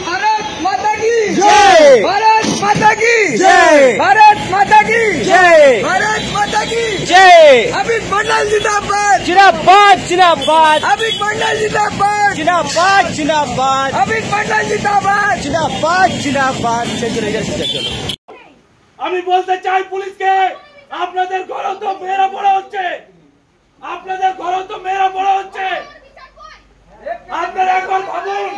भारत माता की जय, भारत माता की जय, भारत माता की जय, भारत माता की जय। अभिक मंडल जिंदाबाद, जिंदाबाद जिंदाबाद, अभिक मंडल जिंदाबाद, जिंदाबाद जिंदाबाद, अभिक मंडल जिंदाबाद, जिंदाबाद जिंदाबाद। আমি বলতে চাই পুলিশকে, আপনাদের ঘরও তো মেয়েরা বড় হচ্ছে, আপনাদের ঘরও তো মেয়েরা বড় হচ্ছে। আপনারা একবার ভাবুন,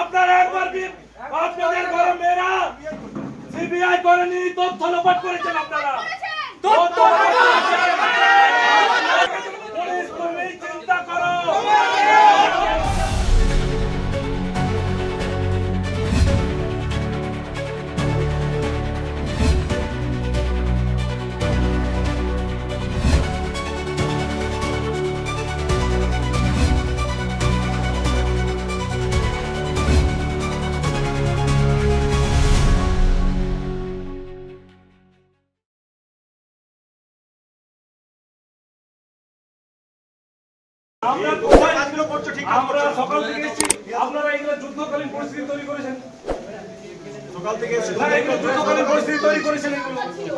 আপনারা একবার আপনাদের ঘরে মেয়েরা সিবিআই করেনি, তথ্য লোপাট করেছেন আপনারা। পুলিশ তুমি চিন্তা করো। আমরা সকাল থেকে এসেছি, আপনারা এগুলো যুদ্ধকালীন পরিস্থিতি তৈরি করেছেন। সকাল থেকে যুদ্ধকালীন পরিস্থিতি তৈরি করেছেন।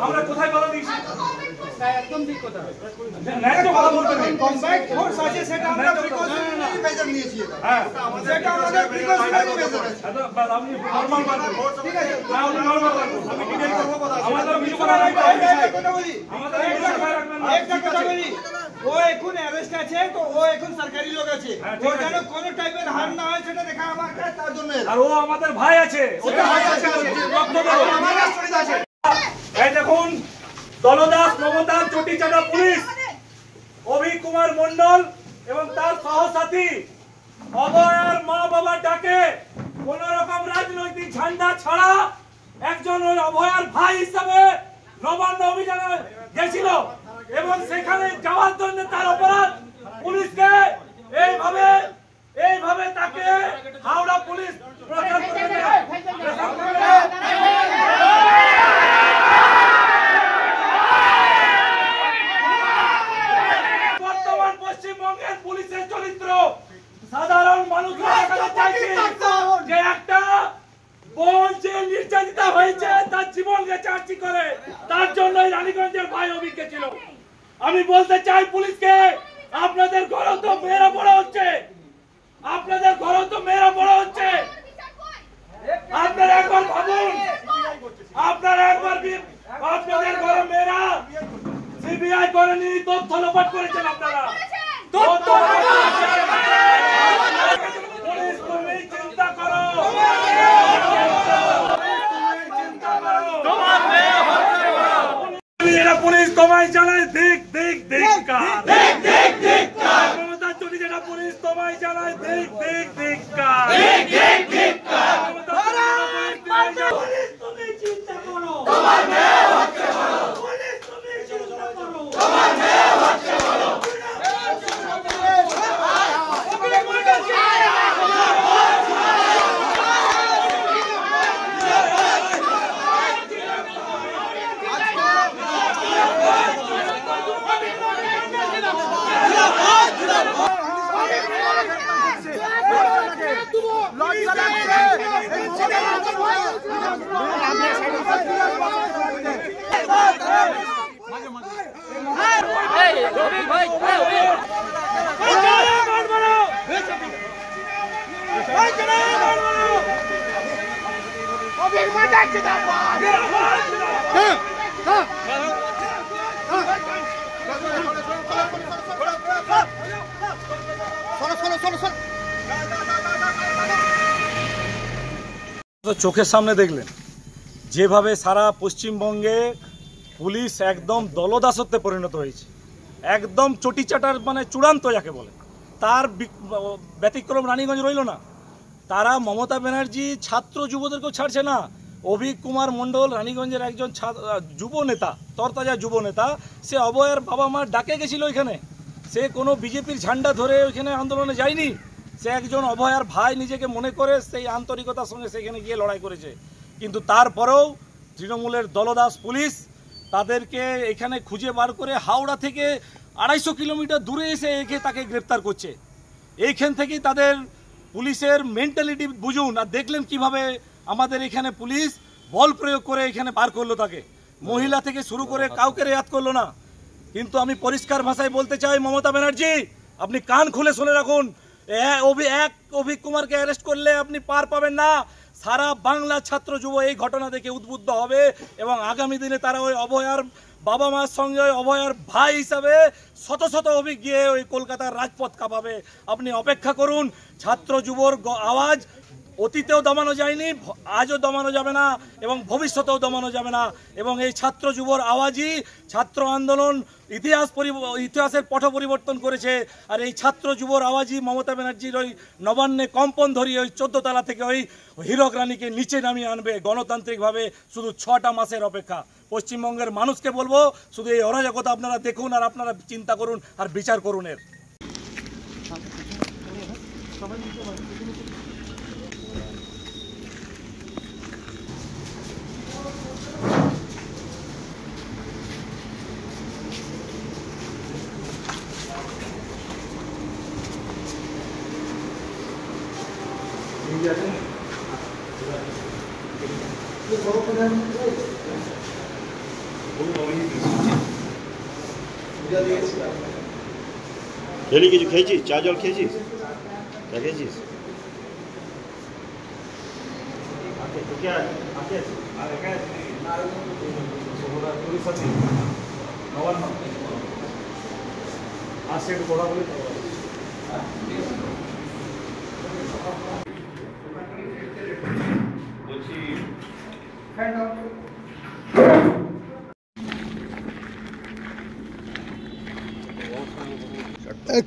আমরা কোথায় বাধা দিয়েছি? একদম ঠিক কথা, ন্যায্য কথা বলতে নেই। কমব্যাট ফোর্স আছে, সেটা আমরা প্রিকশনারি মেজার নিয়েছি। হ্যাঁ, সেটা আমাদের প্রিকশনারি মেজার আছে। আপনি নরমাল বাধা, ঠিক আছে না? আপনি নরমাল বাধা, আমি ডিটেইল করব কথা। আমাদের কিছু করা নাই। কথা বলি, আমাদের একটা কথা বলি, ও এখন অ্যারেস্ট আছে, তো ও এখন সরকারি লোক আছে, ও যেন কোনো টাইপের হার না হয় সেটা দেখা আমার কাছে, তার জন্য। আর ও আমাদের ভাই আছে, ওটা ভাই আছে, রক্ত দেব আমাদের শরীর আছে। এই দেখুন, দলদাস মমতা চটিচাটা পুলিশ অভিক কুমার মণ্ডল এবং তার সহসাথী অভয়ার মা বাবা ডাকে কোন রকম রাজনৈতিক ঝান্ডা ছাড়া একজন অভয়ার ভাই হিসাবে নবান্ন অভিযানে গেছিল এবং সেখানে যাওয়ার জন্য তার অপরাধ পুলিশকে এইভাবে তাকে হাওড়া পুলিশ বর্তমান পশ্চিমবঙ্গের পুলিশের চরিত্র সাধারণ মানুষরা দেখাতে চাইছে যে একটা বোন যে নির্যাতিতা হয়েছে, তার জীবন গেছে আর্জি করে, তার জন্য রানীগঞ্জের ভাই অভিজ্ঞ ছিল। আমি বলতে চাই পুলিশকে, আপনাদের ঘরও তো মেয়েরা বড় হচ্ছে, আপনাদের ঘরও তো মেয়েরা বড় হচ্ছে। আপনারা একবার ভাবুন, আপনারা একবার আপনাদের ঘরে মেয়েরা সিবিআই করেনি, তথ্য লোপাট করেছেন আপনারা। পুলিশ তুমি চিন্তা করো, পুলিশ তোমায় জানায় দিক দিক ধিক্কার, মমতা চটিচাটা পুলিশ তোমায় জানায় দিক দিক ধিক্কার। পুলিশ তুমি চিন্তা করো, তোমার মেয়ে হচ্ছে বড়। পুলিশ তুমি চিন্তা করো, তোমার মেয়ে হচ্ছে বড়। চোখের সামনে দেখলেন যেভাবে সারা পশ্চিমবঙ্গে পুলিশ একদম দলদাসত্বে পরিণত হয়েছে, একদম চটিচাটার মানে চূড়ান্ত যাকে বলে, তার ব্যতিক্রম রানীগঞ্জ রইল না। তারা মমতা ব্যানার্জি ছাত্র যুবদেরকেও ছাড়ছে না। অভিক কুমার মণ্ডল রানীগঞ্জের একজন যুব নেতা, তরতাজা যুব নেতা, সে অভয়ের বাবা মার ডাকে গেছিল ওইখানে। সে কোনো বিজেপির ঝান্ডা ধরে ওইখানে আন্দোলনে যায়নি, সে একজন অভয়ার ভাই নিজেকে মনে করে সেই আন্তরিকতার সঙ্গে সেখানে গিয়ে লড়াই করেছে। কিন্তু তারপরেও তৃণমূলের দলদাস পুলিশ তাদেরকে এখানে খুঁজে বার করে হাওড়া থেকে 250 কিলোমিটার দূরে এসে তাকে গ্রেপ্তার করছে। এইখান থেকেই তাদের পুলিশের মেন্টালিটি বুঝুন। আর দেখলেন কিভাবে আমাদের এখানে পুলিশ বল প্রয়োগ করে এখানে বার করলো তাকে, মহিলা থেকে শুরু করে কাউকে রেয়াত করলো না। কিন্তু আমি পরিষ্কার ভাষায় বলতে চাই, মমতা ব্যানার্জি আপনি কান খুলে শুনে রাখুন, এক অভিক কুমারকে অ্যারেস্ট করলে আপনি পার পাবেন না। সারা বাংলা ছাত্র যুব এই ঘটনা দেখে উদ্বুদ্ধ হবে এবং আগামী দিনে তারা ওই অভয়ার বাবা মার সঙ্গে ওই অভয়ার ভাই হিসাবে শত শত অভিক গিয়ে ওই কলকাতার রাজপথ কাঁপাবে। আপনি অপেক্ষা করুন। ছাত্র যুবর আওয়াজ অতীতেও দমানো যায়নি, আজও দমানো যাবে না এবং ভবিষ্যতেও দমানো যাবে না। এবং এই ছাত্র যুবর আওয়াজই ছাত্র আন্দোলন ইতিহাসের পট পরিবর্তন করেছে। আর এই ছাত্র যুবর আওয়াজই মমতা ব্যানার্জির ওই নবান্নে কম্পন ধরিয়ে ওই 14 তলা থেকে ওই হীরক রানীকে নিচে নামিয়ে আনবে গণতান্ত্রিকভাবে। শুধু 6টা মাসের অপেক্ষা। পশ্চিমবঙ্গের মানুষকে বলবো, শুধু এই অরাজকতা আপনারা দেখুন আর আপনারা চিন্তা করুন আর বিচার করুন এর। ডেলি কিছু খেয়েছিস? চা জল খেয়েছিস? চা খেয়েছিস? আসছে একটু কথা বলি।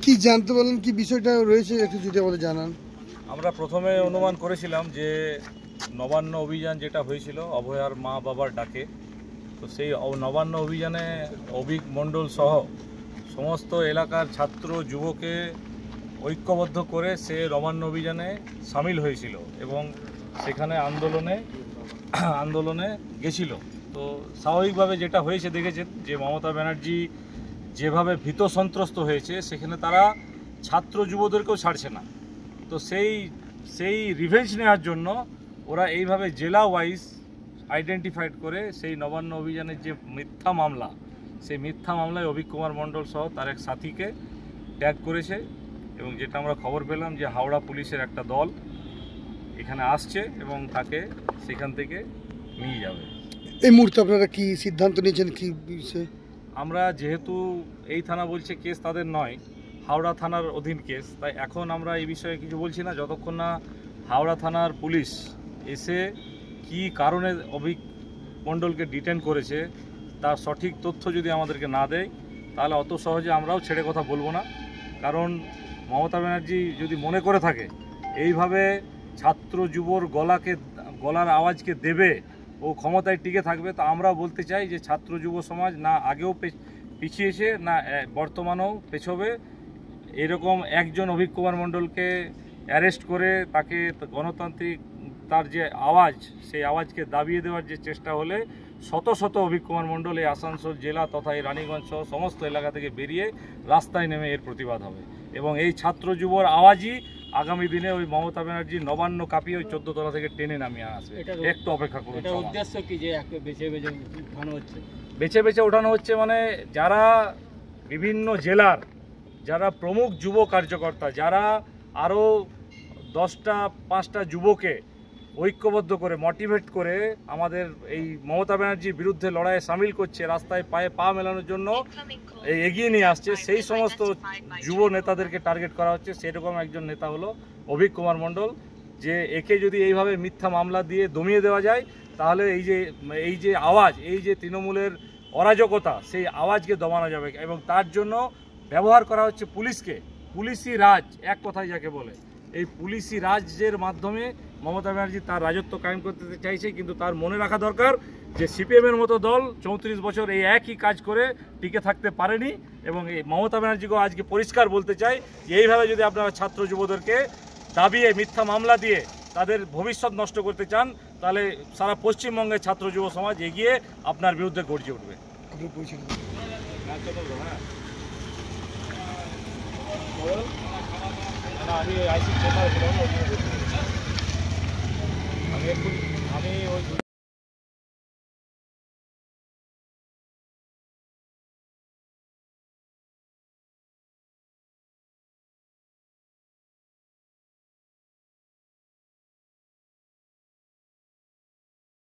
কি জানতে বলেন, কি বিষয়টা রয়েছে একটু যদি আমাদের জানান। আমরা প্রথমে অনুমান করেছিলাম যে নবান্ন অভিযান যেটা হয়েছিল অভয়ার মা বাবার ডাকে, তো সেই নবান্ন অভিযানে অভিক মণ্ডল সহ সমস্ত এলাকার ছাত্র যুবকে ঐক্যবদ্ধ করে সে নবান্ন অভিযানে সামিল হয়েছিল এবং সেখানে আন্দোলনে গেছিল। তো স্বাভাবিকভাবে যেটা হয়েছে দেখেছেন যে মমতা ব্যানার্জি যেভাবে ভীত সন্ত্রস্ত হয়েছে, সেখানে তারা ছাত্র যুবদেরকেও ছাড়ছে না। তো সেই রিভেঞ্জ নেওয়ার জন্য ওরা এইভাবে জেলা ওয়াইজ আইডেন্টিফাইড করে সেই নবান্ন অভিযানের যে মিথ্যা মামলা, সেই মিথ্যা মামলায় অভিক কুমার মণ্ডল সহ তার এক সাথীকে ট্যাগ করেছে। এবং যেটা আমরা খবর পেলাম যে হাওড়া পুলিশের একটা দল এখানে আসছে এবং তাকে সেখান থেকে নিয়ে যাবে। এই মুহূর্তে আপনারা কি সিদ্ধান্ত নিয়েছেন, কি বিষয়ে? আমরা যেহেতু এই থানা বলছে কেস তাদের নয়, হাওড়া থানার অধীন কেস, তাই এখন আমরা এই বিষয়ে কিছু বলছি না যতক্ষণ না হাওড়া থানার পুলিশ এসে কি কারণে অভিক মণ্ডলকে ডিটেন করেছে তার সঠিক তথ্য যদি আমাদেরকে না দেয়, তাহলে অত সহজে আমরাও ছেড়ে কথা বলবো না। কারণ মমতা ব্যানার্জি যদি মনে করে থাকে এইভাবে ছাত্র যুবর গলার আওয়াজকে দেবে, ও ক্ষমতায় টিকে থাকবে, তো আমরা বলতে চাই যে ছাত্র যুব সমাজ না আগেও পিছিয়েছে না বর্তমানেও পেছবে। এরকম একজন অভিক কুমার মণ্ডলকে অ্যারেস্ট করে তাকে গণতান্ত্রিক তার যে আওয়াজ, সেই আওয়াজকে দাবিয়ে দেওয়ার যে চেষ্টা হলে শত শত অভিক কুমার মণ্ডল এই আসানসোল জেলা তথা এই রানীগঞ্জ সহ সমস্ত এলাকা থেকে বেরিয়ে রাস্তায় নেমে এর প্রতিবাদ হবে। এবং এই ছাত্র যুবর আওয়াজই আগামী দিনে ওই মমতা ব্যানার্জি নবান্ন কাঁপিয়ে ওই 14 তলা থেকে টেনে নামিয়ে আসবে। একটু অপেক্ষা করুন। এটা উদ্দেশ্য কি যে বেছে বেছে ওঠানো হচ্ছে, মানে যারা বিভিন্ন জেলার যারা প্রমুখ যুব কার্যকর্তা, যারা আরও 10টা-5টা যুবকে ঐক্যবদ্ধ করে মোটিভেট করে আমাদের এই মমতা ব্যানার্জির বিরুদ্ধে লড়াইয়ে সামিল করছে, রাস্তায় পায়ে পা মেলানোর জন্য এগিয়ে নিয়ে আসছে, সেই সমস্ত যুব নেতাদেরকে টার্গেট করা হচ্ছে। সেরকম একজন নেতা হলো অভিক কুমার মণ্ডল, যে একে যদি এইভাবে মিথ্যা মামলা দিয়ে দমিয়ে দেওয়া যায় তাহলে এই যে আওয়াজ, এই যে তৃণমূলের অরাজকতা, সেই আওয়াজকে দমানো যাবে। এবং তার জন্য ব্যবহার করা হচ্ছে পুলিশকে, পুলিশি রাজ এক কথায় যাকে বলে, এই পুলিশি রাজের মাধ্যমে মমতা ব্যানার্জি তার রাজত্ব কায়েম করতে চাইছে। কিন্তু তার মনে রাখা দরকার যে সিপিএমের মতো দল 34 বছর এই একই কাজ করে টিকে থাকতে পারেনি। এবং এই মমতা ব্যানার্জিকেও আজকে পরিষ্কার বলতে চাই যে এইভাবে যদি আপনারা ছাত্র যুবদেরকে দাবিয়ে মিথ্যা মামলা দিয়ে তাদের ভবিষ্যৎ নষ্ট করতে চান, তাহলে সারা পশ্চিমবঙ্গের ছাত্র যুব সমাজ এগিয়ে আপনার বিরুদ্ধে গর্জে উঠবে। না আমি আইসি চেম্বারে ছিলাম না, আমি একটু